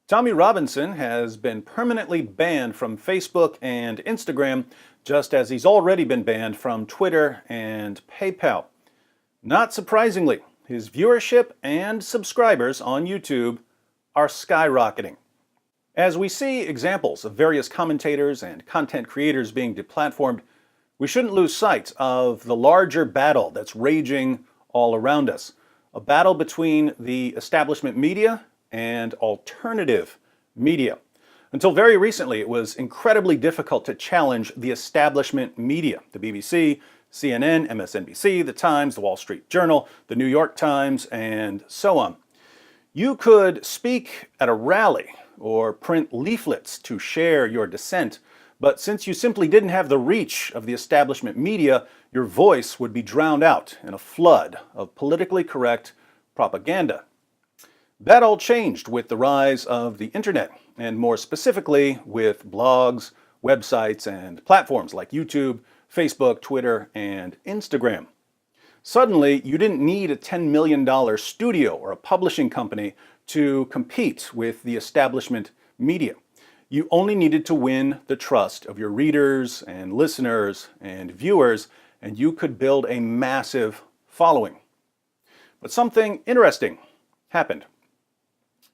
Tommy Robinson has been permanently banned from Facebook and Instagram, just as he's already been banned from Twitter and PayPal. Not surprisingly, his viewership and subscribers on YouTube are skyrocketing. As we see examples of various commentators and content creators being deplatformed, we shouldn't lose sight of the larger battle that's raging all around us. A battle between the establishment media and alternative media. Until very recently, it was incredibly difficult to challenge the establishment media, the BBC, CNN, MSNBC, The Times, The Wall Street Journal, The New York Times, and so on. You could speak at a rally or print leaflets to share your dissent, but since you simply didn't have the reach of the establishment media, your voice would be drowned out in a flood of politically correct propaganda. That all changed with the rise of the internet, and more specifically with blogs, websites, and platforms like YouTube, Facebook, Twitter, and Instagram. Suddenly, you didn't need a $10 million studio or a publishing company to compete with the establishment media. You only needed to win the trust of your readers and listeners and viewers, and you could build a massive following. But something interesting happened.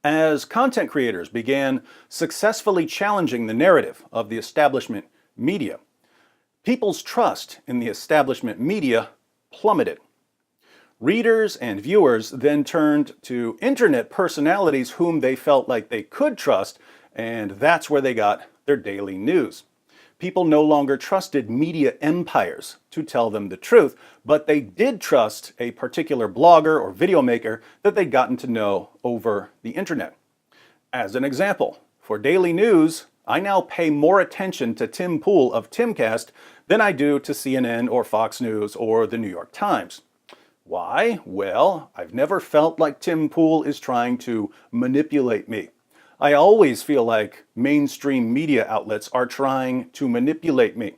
As content creators began successfully challenging the narrative of the establishment media, people's trust in the establishment media plummeted. Readers and viewers then turned to internet personalities whom they felt like they could trust, and that's where they got their daily news. People no longer trusted media empires to tell them the truth, but they did trust a particular blogger or video maker that they'd gotten to know over the internet. As an example, for daily news, I now pay more attention to Tim Pool of Timcast than I do to CNN or Fox News or the New York Times. Why? Well, I've never felt like Tim Pool is trying to manipulate me. I always feel like mainstream media outlets are trying to manipulate me.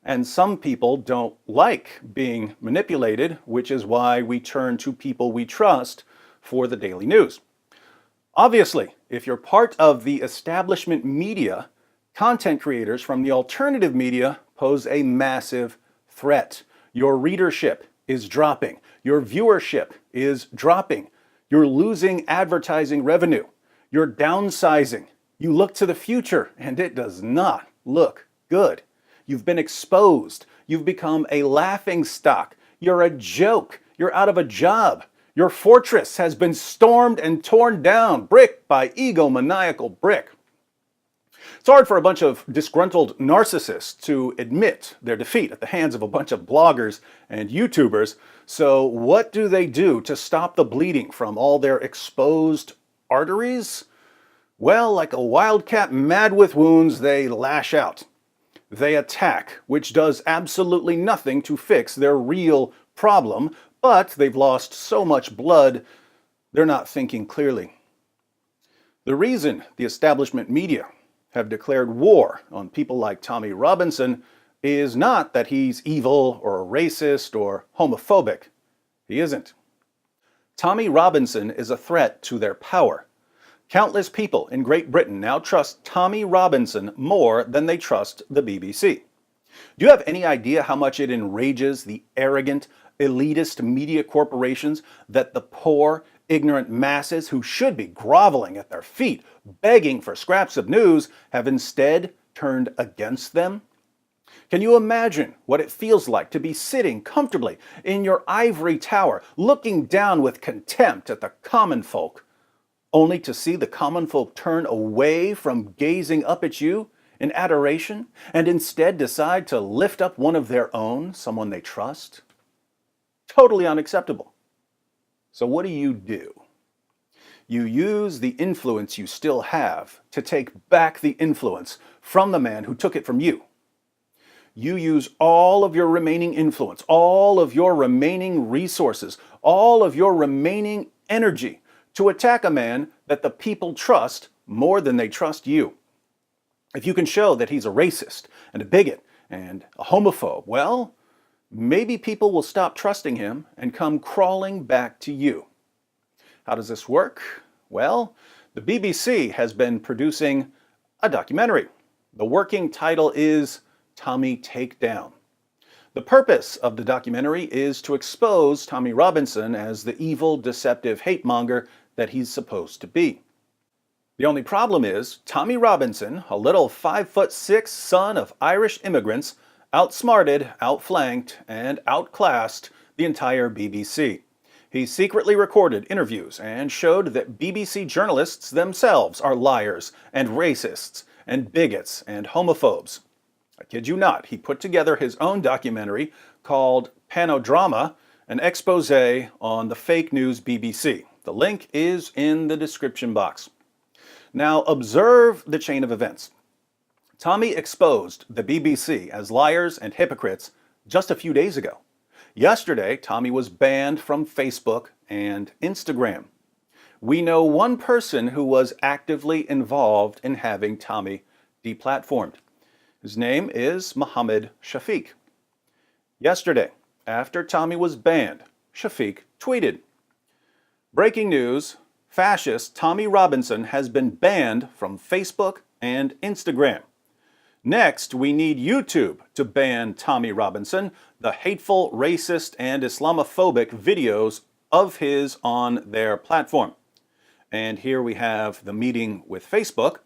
And some people don't like being manipulated, which is why we turn to people we trust for the daily news. Obviously, if you're part of the establishment media, content creators from the alternative media pose a massive threat. Your readership is dropping. Your viewership is dropping. You're losing advertising revenue. You're downsizing. You look to the future, and it does not look good. You've been exposed. You've become a laughing stock. You're a joke. You're out of a job. Your fortress has been stormed and torn down, brick by egomaniacal brick. It's hard for a bunch of disgruntled narcissists to admit their defeat at the hands of a bunch of bloggers and YouTubers. So what do they do to stop the bleeding from all their exposed arteries? Well, like a wildcat mad with wounds, they lash out. They attack, which does absolutely nothing to fix their real problem, but they've lost so much blood, they're not thinking clearly. The reason the establishment media have declared war on people like Tommy Robinson is not that he's evil or racist or homophobic. He isn't. Tommy Robinson is a threat to their power. Countless people in Great Britain now trust Tommy Robinson more than they trust the BBC. Do you have any idea how much it enrages the arrogant, elitist media corporations that the poor, ignorant masses who should be groveling at their feet, begging for scraps of news, have instead turned against them? Can you imagine what it feels like to be sitting comfortably in your ivory tower, looking down with contempt at the common folk, only to see the common folk turn away from gazing up at you in adoration and instead decide to lift up one of their own, someone they trust? Totally unacceptable. So what do? You use the influence you still have to take back the influence from the man who took it from you. You use all of your remaining influence, all of your remaining resources, all of your remaining energy to attack a man that the people trust more than they trust you. If you can show that he's a racist and a bigot and a homophobe, well, maybe people will stop trusting him and come crawling back to you. How does this work? Well, The BBC has been producing a documentary. The working title is Tommy Takedown. The purpose of the documentary is to expose Tommy Robinson as the evil, deceptive hate monger that he's supposed to be. The only problem is, Tommy Robinson, a little 5'6" son of Irish immigrants, outsmarted, outflanked, and outclassed the entire BBC. He secretly recorded interviews and showed that BBC journalists themselves are liars and racists and bigots and homophobes. I kid you not, he put together his own documentary called Panodrama, an expose on the fake news BBC. The link is in the description box. Now observe the chain of events. Tommy exposed the BBC as liars and hypocrites just a few days ago. Yesterday, Tommy was banned from Facebook and Instagram. We know one person who was actively involved in having Tommy deplatformed. His name is Mohammed Shafiq. Yesterday, after Tommy was banned, Shafiq tweeted, "Breaking news, fascist Tommy Robinson has been banned from Facebook and Instagram. Next, we need YouTube to ban Tommy Robinson, the hateful, racist, and Islamophobic videos of his on their platform." And here we have the meeting with Facebook.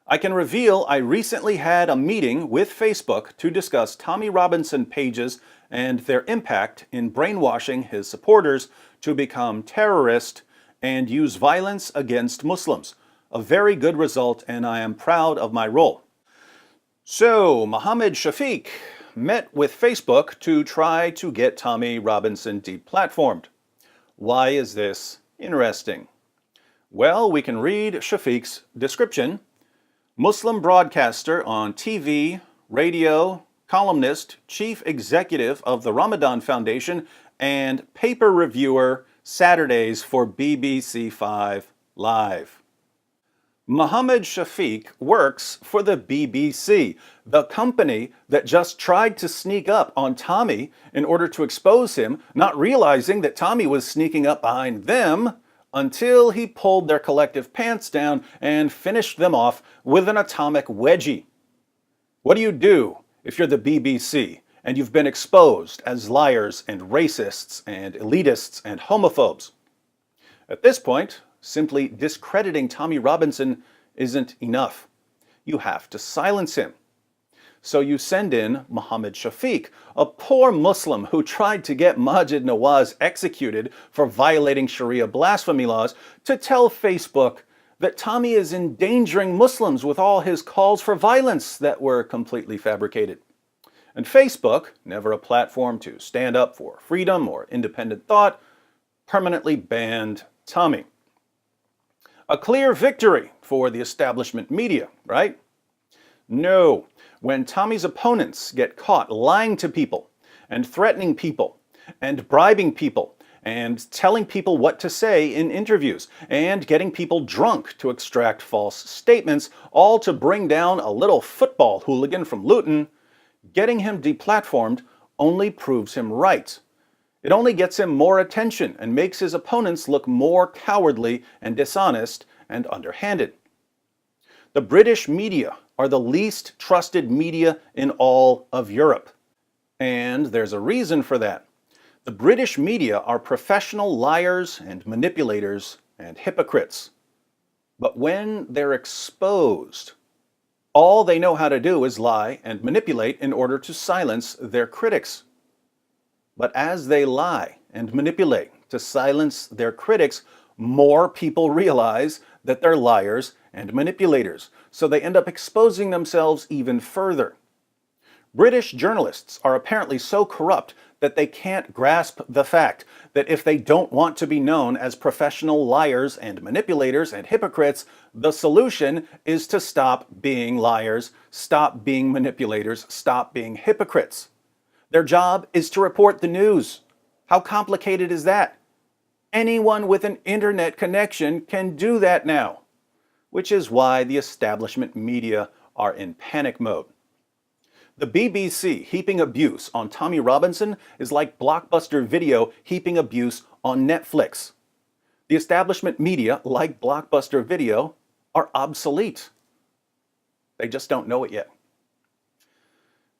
I can reveal I recently had a meeting with Facebook to discuss Tommy Robinson pages and their impact in brainwashing his supporters to become terrorists and use violence against Muslims. A very good result, and I am proud of my role. So, Mohammed Shafiq met with Facebook to try to get Tommy Robinson deplatformed. Why is this interesting? Well, we can read Shafiq's description. Muslim broadcaster on TV, radio, columnist, chief executive of the Ramadan Foundation, and paper reviewer Saturdays for BBC 5 Live. Mohammed Shafiq works for the BBC, the company that just tried to sneak up on Tommy in order to expose him, not realizing that Tommy was sneaking up behind them until he pulled their collective pants down and finished them off with an atomic wedgie. What do you do if you're the BBC and you've been exposed as liars and racists and elitists and homophobes? At this point, simply discrediting Tommy Robinson isn't enough. You have to silence him. So you send in Mohammed Shafiq, a poor Muslim who tried to get Maajid Nawaz executed for violating Sharia blasphemy laws, to tell Facebook that Tommy is endangering Muslims with all his calls for violence that were completely fabricated. And Facebook, never a platform to stand up for freedom or independent thought, permanently banned Tommy. A clear victory for the establishment media, right? No. When Tommy's opponents get caught lying to people and threatening people and bribing people and telling people what to say in interviews and getting people drunk to extract false statements, all to bring down a little football hooligan from Luton, getting him deplatformed only proves him right. It only gets him more attention and makes his opponents look more cowardly and dishonest and underhanded. The British media are the least trusted media in all of Europe. And there's a reason for that. The British media are professional liars and manipulators and hypocrites. But when they're exposed, all they know how to do is lie and manipulate in order to silence their critics. But as they lie and manipulate to silence their critics, more people realize that they're liars and manipulators, so they end up exposing themselves even further. British journalists are apparently so corrupt that they can't grasp the fact that if they don't want to be known as professional liars and manipulators and hypocrites, the solution is to stop being liars, stop being manipulators, stop being hypocrites. Their job is to report the news. How complicated is that? Anyone with an internet connection can do that now, which is why the establishment media are in panic mode. The BBC heaping abuse on Tommy Robinson is like Blockbuster Video heaping abuse on Netflix. The establishment media, like Blockbuster Video, are obsolete. They just don't know it yet.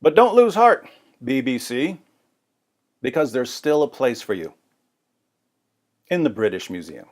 But don't lose heart, BBC, because there's still a place for you in the British Museum.